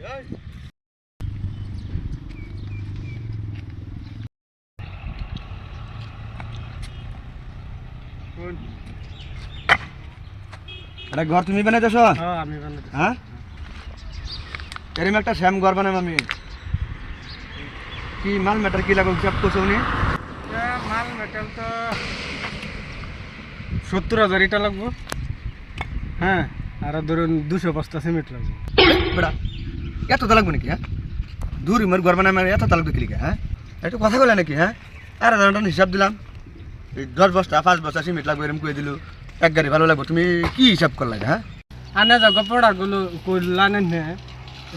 আরে ঘর তুমি বানাইতেছ? হ্যাঁ আমি বানাইতেছি। হ্যাঁ এরম একটা শ্যাম ঘর বানাম আমি। কি মাল ম্যাটার কি লাগবে সব করছো উনি? মাল মেটেল তো 70,000 ইটা লাগবো। হ্যাঁ আর ধরুন 200 বস্তা সিমেন্ট লাগবে। বেড়া এত তা লাগবে নাকি? হ্যাঁ দূর ইমার ঘর বানাম এত তা লাগবে কি? হ্যাঁ একটু কথা বলে নাকি? হ্যাঁ আর হিসাব দিলাম, এই 10 বস্তা 5 বস্তা সিমেন্ট লাগবে এরকম করে দিল, এক গাড়ি ভালো লাগবে। তুমি কি হিসাব করলে? হ্যাঁ আনে যাও পড়াগুলো করলানেন না,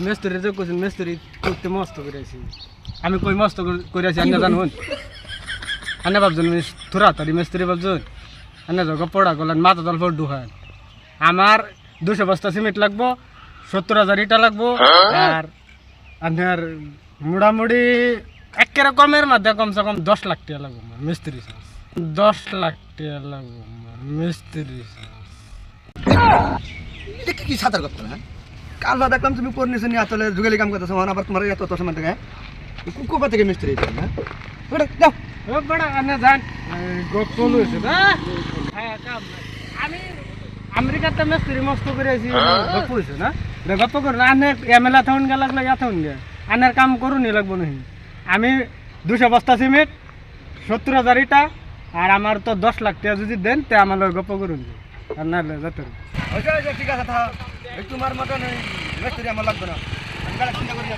মিস্ত্রি যে কইছেন মিস্ত্রি করতে মস্ত করেছি। আমি কই মস্ত করেছি আনে জানুন? আনে ভাবছেন থোড়া তারি মিস্ত্রি ভাবছেন? আনে যাও পড়া করলেন মাথা তল ফোর ঢুকান। আমার 200 বস্তা সিমেন্ট লাগবো, 70,000 ইটা লাগবো, আর আপনার মোটামুটি একেবারে কমের মধ্যে কমসে কম 10 লাখ টাকা লাগবো মিস্ত্রি চার্জ। 10 লাখ টাকা লাগবো মিস্ত্রি চার্জ। এটা কি সাঁতার করতো না? কাল বা দেখলাম তুমি পড়নিছে নিয়ে আসলে যুগেলি কাম করতেছো, আবার তোমার এত তো সময় থেকে কোথা থেকে মিস্ত্রি? হ্যাঁ ওটা যাও ও বড় আনে যান গোপল হইছে না। হ্যাঁ কাম নাই। আমি আমেরিকাতে মিস্ত্রি মস্ত করেছি, গপ হইছে না রে? গপ করে আনে এমএলএ থাউন গে লাগলে থাউন গে আনের কাম করুনি লাগবো নাহি। আমি 200 বস্তা সিমেন্ট, 70,000 ইটা, আর আমার তো 10 লাখ টাকা যদি দেন তে আমার লগে গপ করুন আর না যেতে। ঠিক আছে, তোমার মতন মিস্ত্রি আমার লাগবে না, আমি চিন্তা করি।